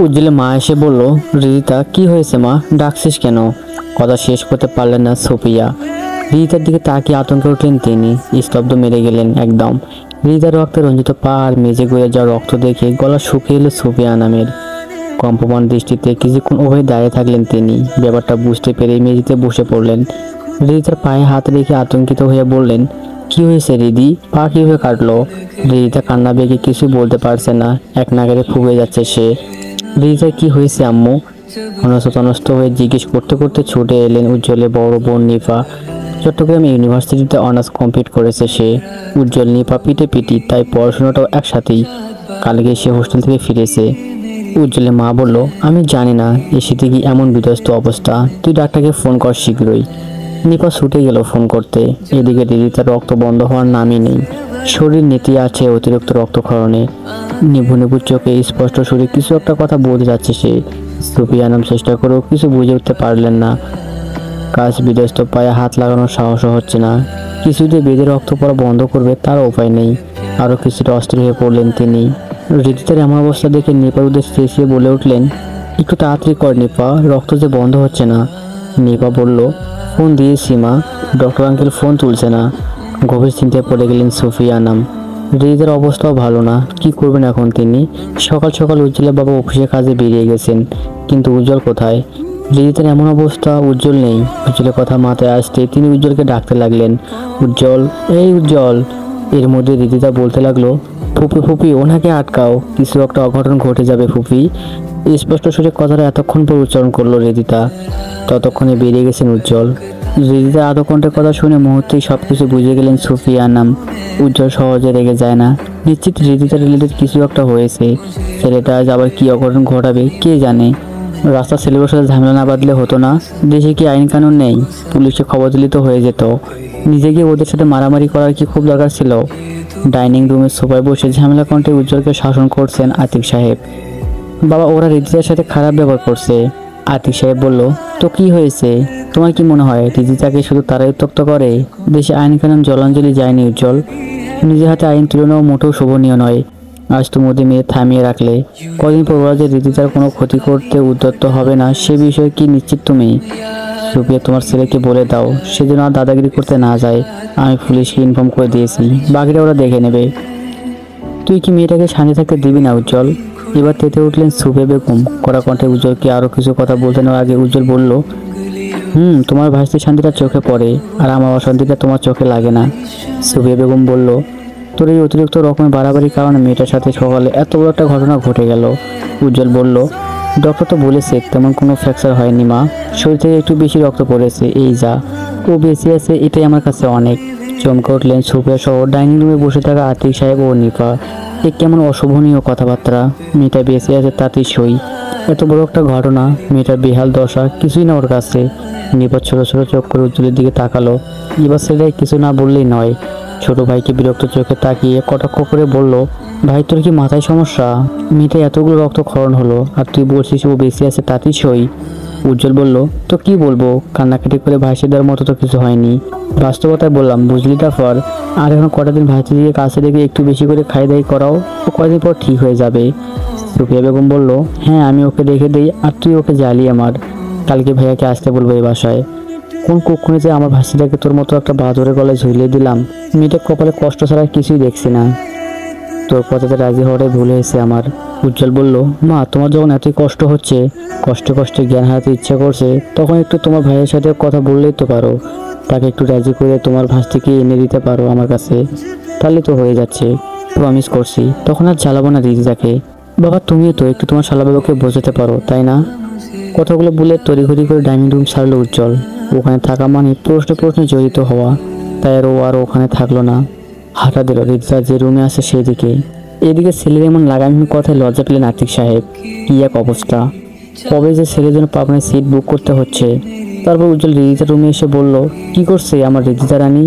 উজ্জ্বলের মা এসে বলল, রিদিতা কি হয়েছে মা, ডাকছিস কেন? কথা শেষ করতে পারলেন না সুফিয়া। রিদিতার দিকে তাকিয়ে আতঙ্কে উঠলেন তিনি, স্তব্ধ মেরে গেলেন একদম। রিদিতার রক্তে রঞ্জিত পা আর মেজে গড়ে যাওয়া রক্ত দেখে গলা শুকিয়ে এলো সুফিয়া নামের। কম্পমান দৃষ্টিতে কিছুক্ষণ ওভাবে দাঁড়িয়ে থাকলেন তিনি। ব্যাপারটা বুঝতে পেরে মেঝেতে বসে পড়লেন। রিদিতার পায়ে হাত রেখে আতঙ্কিত হয়ে বললেন, কি হয়েছে রিদি, পা কিভাবে কাটলো? রিদিতা কান্না বেগে কিছু বলতে পারছে না, এক নাগারে ফুগে যাচ্ছে সে। রিদিতার কি হয়েছে আম্মু? অনস্ত হয়ে জিজ্ঞেস করতে করতে ছুটে এলেন উজ্জ্বলের বড় বোন নিপা। চট্টগ্রাম ইউনিভার্সিটিতে অনার্স কমপ্লিট করেছে সে। উজ্জ্বল নিপা পিটি, তাই পড়াশোনাটাও একসাথেই। কালকে সে হোস্টেল থেকে ফিরেছে। উজ্জ্বলের মা বলল, আমি জানি না এসে কি এমন বিধ্বস্ত অবস্থা, তুই ডাক্তারকে ফোন কর শীঘ্রই। নিপা ছুটে গেল ফোন করতে। এদিকে রিদিতার রক্ত বন্ধ হওয়ার নামই নেই, শরীর নেতিয়ে আছে অতিরিক্ত রক্তক্ষরণে। নিভু নিভু চোখে স্পষ্ট সুরে কিছু একটা কথা বলতে যাচ্ছে সে। সুফিয়া নাম চেষ্টা করেও কিছু বুঝে উঠতে পারলেন না। কাজ বিধ্বস্ত পায়ে হাত লাগানোর সাহসও হচ্ছে না। কিছুতে বেঁধে রক্ত পড়া বন্ধ করবে তার উপায় নেই। আরও কিছুটা অস্থির হয়ে পড়লেন তিনি। রিদিতার এমন অবস্থা দেখে নিপার উদ্দেশ্যে চেঁচিয়ে বলে উঠলেন, একটু তাড়াতাড়ি কর নিপা, রক্ত যে বন্ধ হচ্ছে না। নিপা বলল, ফোন দিয়েছি মা, ডক্টর আঙ্কেল ফোন তুলছে না। গভীর চিন্তায় পড়ে গেলেন সুফিয়া নাম। রিদিতার অবস্থাও ভালো না, কি করবেন এখন তিনি? সকাল সকাল উজ্জ্বলের বাবা অফিসে কাজে বেরিয়ে গেছেন, কিন্তু উজ্জ্বল কোথায়? রিদিতার এমন অবস্থা, উজ্জ্বল নেই। উজ্জ্বলের কথা মাথায় আসতে তিনি উজ্জ্বলকে ডাকতে লাগলেন, উজ্জ্বল, এই উজ্জ্বল। এর মধ্যে রিদিতা বলতে লাগলো, ফুপি ওনাকে আটকাও, কিছু একটা অঘটন ঘটে যাবে ফুপি। স্পষ্ট সুরে কথাটা এতক্ষণ পর উচ্চারণ করলো রিদিতা। ততক্ষণে বেরিয়ে গেছেন উজ্জ্বল। রিদিতা আধ ঘন্টার কথা শুনে মুহূর্তেই সবকিছু বুঝে গেলেন সুফিয়া নাম। উজ্জ্বল সহজে রেগে যায় না, নিশ্চিত রিদিতা রিলেটেড কিছু একটা হয়েছে। ছেলেটা আজ আবার কি অঘটন ঘটাবে কে জানে। রাস্তা ছেলেগুলোর সাথে ঝামেলা না বাঁধলে হতো না? দেশে কি আইন কানুন নেই? পুলিশে খবর দিলে তো হয়ে যেত। নিজে গিয়ে ওদের সাথে মারামারি করার কি খুব দরকার ছিল? ডাইনিং রুমের সোফায় বসে ঝামেলা কণ্ঠে উজ্জ্বলকে শাসন করছেন আতিক সাহেব। বাবা, ওরা রিদিতার সাথে খারাপ ব্যবহার করছে। আতিক সাহেব বলল, তো কি হয়েছে? তোমার কি মনে হয় রিদিতাকে শুধু তারাই উত্ত্যক্ত করে? দেশে আইন কানুন জলাঞ্জলি যায়নি উজ্জ্বল। নিজের হাতে আইন তুলে নেওয়া মোটেও শোভনীয় নয়। আজ তুমি ওদের মেয়ে থামিয়ে রাখলে, কদিন পর ওরা যে রিদিতার কোনো ক্ষতি করতে উদ্যত হবে না সে বিষয়ে কি নিশ্চিত তুমি? সুফিয়া, তোমার ছেলেকে বলে দাও সে যেন আর দাদাগিরি করতে না যায়। আমি পুলিশকে ইনফর্ম করে দিয়েছি, বাকিটা ওরা দেখে নেবে। তুই কি মেয়েটাকে শান্তি থাকতে দিবি না উজ্জ্বল? এবার তেতে উঠলেন সুফিয়া বেগম। কড়া কণ্ঠে উজ্জ্বলকে আরও কিছু কথা বলতে নেওয়ার আগে উজ্জ্বল বলল, তোমার ভাস্তির শান্তিটা চোখে পড়ে আর আমার অশান্তিটা তোমার চোখে লাগে না। সুফিয়া বেগম বলল, তোর এই অতিরিক্ত রকমের বাড়াবাড়ির কারণে মেয়েটার সাথে সকালে এত বড় একটা ঘটনা ঘটে গেল। উজ্জ্বল বলল, ডক্টর তো বলেছে তেমন কোনো ফ্র্যাকচার হয়নি মা, শরীর থেকে একটু বেশি রক্ত পড়েছে, এই যা। ও বেঁচে আছে এটাই আমার কাছে অনেক। চমকে উঠলেন সুফিয়া সহ ডাইনিং রুমে বসে থাকা আতিক সাহেব ও নিপা। এ কেমন অশোভনীয় কথাবার্তা। মেয়েটা বেঁচে আছে তাতেই সই। এত বড় একটা ঘটনা, মেয়েটার বেহাল দশা কিছুই না ওর কাছে। নিপা ছোট ছোট চোখ করে উজ্জ্বলের দিকে তাকালো। এবার ছেলেটাই কিছু না বললেই নয়। ছোট ভাইকে বিরক্ত চোখে তাকিয়ে কটাক্ষ করে বলল, ভাই তোর কি মাথায় সমস্যা? মেয়েটা এতগুলো রক্তক্ষরণ হলো আর তুই বলছিস ও বেঁচে আছে তাতেই সই। উজ্জ্বল বলল, তো কি বলবো, কান্নাকাটি করে ভাসিয়ে দেওয়ার মতো তো কিছু হয়নি। বাস্তবতায় বললাম, বুঝলি তারপর। আর এখন কটা দিন ভাইকে দিয়ে কাছে রেখে একটু বেশি করে খাই দাই করাও, ও কয়দিন পর ঠিক হয়ে যাবে। সুফিয়া বেগম বলল, হ্যাঁ আমি ওকে রেখে দেই আর তুই ওকে জ্বালি আমার। কালকে ভাইয়াকে আসতে বলবো এই বাসায়। কোন কুক্ষণে যে আমার ভাসিটাকে তোর মতো একটা বাদরের গলায় ঝুলিয়ে দিলাম। মেয়েটা কপালে কষ্ট ছাড়া কিছুই দেখছি না। তোর কথাতে রাজি হওয়াটাই ভুল হয়েছে আমার। উজ্জ্বল বলল, মা তোমার যখন এতই কষ্ট হচ্ছে, কষ্টে কষ্টে জ্ঞান হারাতে ইচ্ছা করছে, তখন একটু তোমার ভাইয়ের সাথে কথা বললেই তো পারো। তাকে একটু রাজি করে তোমার ভাস্তিকে এনে দিতে পারো আমার কাছে, তাহলে তো হয়ে যাচ্ছে। প্রমিস করছি তখন আর জ্বালাবো না রিদিতাকে। বাবা তুমিও তো একটু তোমার শালাবাবুকে বোঝাতে পারো তাই না? কথাগুলো বলে তড়িঘড়ি করে ডাইনিং রুম ছাড়লো উজ্জ্বল। ওখানে থাকা মানে প্রশ্নে জড়িত হওয়া, তাই আর ওখানে থাকলো না। হাঁটা দিল রিদিতা যে রুমে আসে সেদিকে। এদিকে ছেলের এমন লাগামহীন কথায় লজ্জা পেলেন আতিক সাহেব। কি এক অবস্থা, কবে যে ছেলের জন্য পাবনায় সিট বুক করতে হচ্ছে। তারপর উজ্জ্বল রিদিতার রুমে এসে বলল, কি করছে আমার রিদিতা রানী?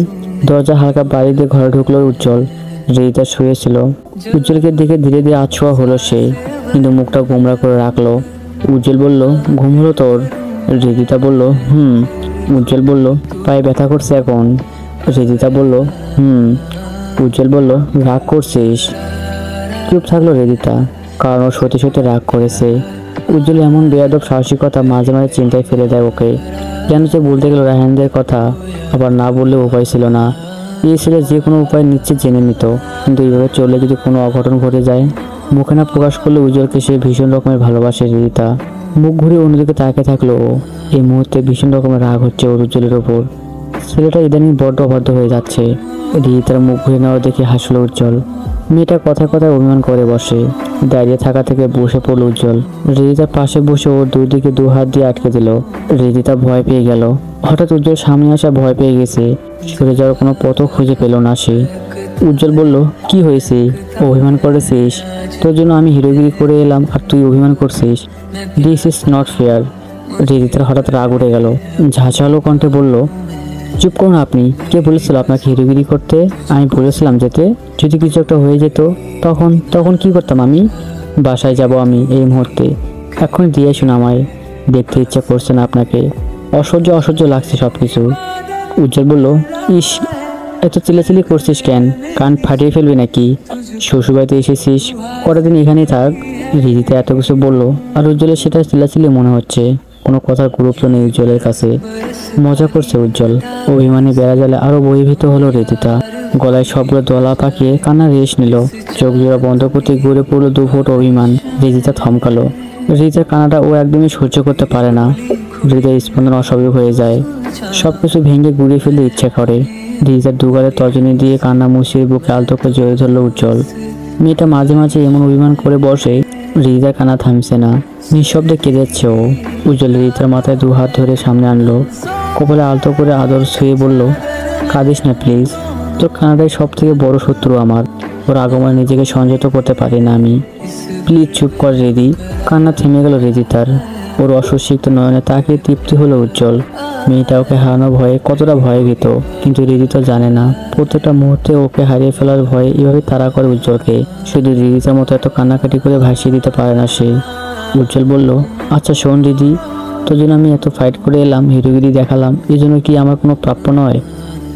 দরজা হালকা বাড়ি দিয়ে ঘরে ঢুকলো উজ্জ্বল। রিদিতা শুয়েছিল। উজ্জ্বলকে দেখে ধীরে ধীরে আছোয়া হলো সে, কিন্তু মুখটা গোমরা করে রাখলো। উজ্জ্বল বলল, ঘুম হলো তোর? রিদিতা বলল, উজ্জ্বল বলল, পায়ে ব্যথা করছে এখন? রিদিতা বলল, উজ্জ্বল বলল, রাগ করছিস? চুপ থাকলো রিদিতা। কারণ ও সত্যি সত্যি রাগ করেছে। উজ্জ্বল এমন বেয়াদব সাহসিকতা মাঝে মাঝে চিন্তায় ফেলে দেয় ওকে। কেন যে বলতে গেল রায়হানদের কথা, আবার না বললে উপায় ছিল না। এই ছেলে যে কোনো উপায় নিশ্চিত জেনে নিত, কিন্তু এইভাবে চললে যদি কোনো অঘটন ঘটে যায়। মুখে না প্রকাশ করলে উজ্জ্বলকে সে ভীষণ রকমের ভালোবাসে রিদিতা। মুখ ঘুরে অন্যদিকে তাকিয়ে থাকলো ও। এই মুহূর্তে ভীষণ রকমের রাগ হচ্ছে ওর উজ্জ্বলের ওপর। ছেলেটা ইদানিং বড্ড অবাধ্য হয়ে যাচ্ছে। রিদিতার মুখ ঘুরে নেওয়া দেখে হাসলো উজ্জ্বল। মেয়েটা কথায় কথায় অভিমান করে বসে। দাঁড়িয়ে থাকা থেকে বসে পড়ল উজ্জ্বল। রিদিতার পাশে বসে ওর দুদিকে দু হাত দিয়ে আটকে দিল। রিদিতা ভয় পেয়ে গেল। হঠাৎ উজ্জ্বল সামনে আসা ভয় পেয়ে গেছে। সরে যাওয়ার কোনো পথও খুঁজে পেল না সে। উজ্জ্বল বলল, কি হয়েছে? অভিমান করেছিস? তোর জন্য আমি হিরোগিরি করে এলাম আর তুই অভিমান করছিস? This is not fair. রিদিতার হঠাৎ রাগ উঠে গেল। ঝাঁঝালো কণ্ঠে বলল, চুপ করুন আপনি। কে বলেছিল আপনাকে হিরোগিরি করতে? আমি বলেছিলাম যেতে। যদি কিছু একটা হয়ে যেত তখন তখন কি করতাম আমি? বাসায় যাব আমি এই মুহূর্তে। এখন দিয়ে আসুন আমায়। দেখতে ইচ্ছা করছে না আপনাকে। অসহ্য অসহ্য লাগছে সব কিছু। উজ্জ্বল বলল, ইস, এত চিল্লাচিল্লি করছিস কেন? কান ফাটিয়ে ফেলবি নাকি? শ্বশুরবাড়িতে এসেছিস, কটা দিন এখানেই থাক। রিদিতা এত কিছু বললো আর উজ্জ্বলের সেটা চিল্লাচিল্লি মনে হচ্ছে। কোনো কথার গুরুত্ব নেই উজ্জ্বলের কাছে। মজা করছে উজ্জ্বল। অভিমানে বেড়া জালে আরো বহির্ভূত হলো রিদিতা। গলায় সবগুলো দলা পাকিয়ে কান্না রেশ নিল। চোখ জোড়া বন্ধ করতে ঘুরে পড়লো দু ফুট অভিমান। রিদিতা থমকালো। রিদিতার কান্নাটা ও একদমই সহ্য করতে পারে না। হৃদয় স্পন্দন অস্বাভাবিক হয়ে যায়। সবকিছু ভেঙে গুড়িয়ে ফেলতে ইচ্ছে করে। রিদিতার দুগালে তর্জনী দিয়ে কান্না মুছিয়ে বুকে আলতো করে জড়িয়ে ধরল উজ্জ্বল। মেয়েটা মাঝে মাঝে এমন অভিমান করে বসে, রিদিতার কান্না থামছে না। নিঃশব্দে কেঁদেছে ও। উজ্জ্বল রিদিতার মাথায় দু হাত ধরে সামনে আনলো। কপালে আলতো করে আদর ছুঁয়ে বলল, কাঁদিস না প্লিজ। তোর কান্নাটাই সব থেকে বড় শত্রু আমার। ওর আগমনে নিজেকে সংযত করতে পারি না আমি। প্লিজ চুপ কর রিদি। কান্না থেমে গেল রিদিতার। ওর অস্বস্তিক্ত নয়নে তাকে তৃপ্তি হলো উজ্জ্বল। মেয়েটা ওকে হারানো ভয়ে কতটা ভয়ভীত, কিন্তু রিদিতা জানে না প্রত্যেকটা মুহূর্তে ওকে হারিয়ে ফেলার ভয়ে এভাবে তাড়া করে উজ্জ্বলকে। শুধু রিদিতার মতো এত কান্নাকাটি করে ভাসিয়ে দিতে পারে না সে। উজ্জ্বল বলল, আচ্ছা শোন দিদি, তোর জন্য আমি এত ফাইট করে এলাম, হিরোগিরি দেখালাম, এই জন্য কি আমার কোনো প্রাপ্য নয়?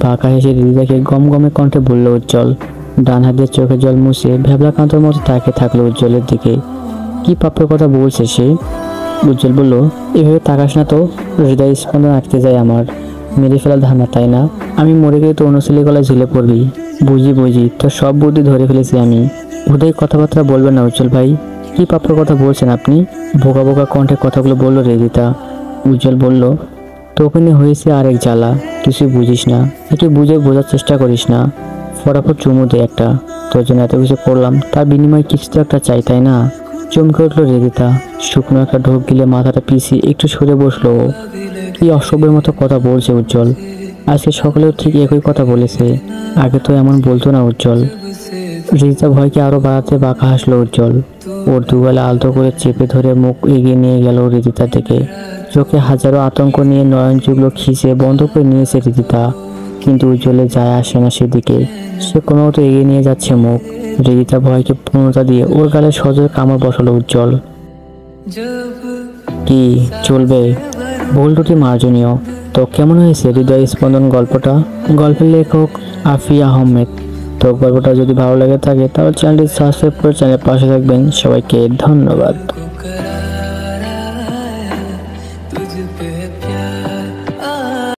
পাকা হেসে রিদিতাকে গম গমে কণ্ঠে বলল উজ্জ্বল। ডান হাত দিয়ে চোখের জল মুছে ভ্যাবলাকান্তর মতো তাকিয়ে থাকলো উজ্জ্বলের দিকে। কি প্রাপ্যের কথা বলছে সে? উজ্জ্বল বলল, এভাবে তাকাস না তো, হৃদয় স্পন্দন আটকে যায় আমার। মেরে ফেলার ধারণা, তাই না? আমি মরে গেলে তো অন্য ছেলে গলায় ঝুলে পড়বি। বুঝি বুঝি, তোর সব বুদ্ধি ধরে ফেলেছি আমি। হুদাই কথাবার্তা বলবেন না উজ্জ্বল ভাই। কি প্রাপ্যের কথা বলছেন আপনি? বোকা বোকা কণ্ঠে কথাগুলো বলল রিদিতা। উজ্জ্বল বলল, তোকে নিয়ে হয়েছে আরেক জ্বালা, কিছুই বুঝিস না। একটু বুঝে বোঝার চেষ্টা করিস না। ফটাফট চুমু দে একটা। তোর জন্য এত কিছু করলাম, তার বিনিময়ে কিছু তো একটা চাই, তাই না? চমকে উঠলো রিদিতা। শুকনো একটা ঢোক গিলে মাথাটা পিছিয়ে একটু সরে বসলো। কি অসভ্যের মতো কথা বলছে উজ্জ্বল। আজকে সকালেও ঠিক একই কথা বলেছে। আগে তো এমন বলতো না উজ্জ্বল। রিদিতা ভয়কে আরো বাড়াতে বাঁকা হাসলো উজ্জ্বল। ওর দুগালে আলতো করে চেপে ধরে মুখ এগিয়ে নিয়ে গেল রিদিতার দিকে। চোখে হাজারো আতঙ্ক নিয়ে নয়ন যুগলো খিসে বন্ধ করে নিয়েছে রিদিতা, কিন্তু উজ্জ্বলে যায় আসে না সেদিকে। সে কোনো মতো এগিয়ে নিয়ে যাচ্ছে মুখ। রিদিতা ভয়কে পূর্ণতা দিয়ে ওর গালে সজোরে কামড় বসালো উজ্জ্বল। কি চলবে? ভুল দুটি মার্জনীয়। তো কেমন হয়েছে হৃদয় স্পন্দন গল্পটা? গল্পের লেখক আফিয়া আহমেদ। তো গল্পটা যদি ভালো লেগে থাকে তাহলে চ্যানেলটি সাবস্ক্রাইব করে চ্যানেলের পাশে থাকবেন। সবাইকে ধন্যবাদ।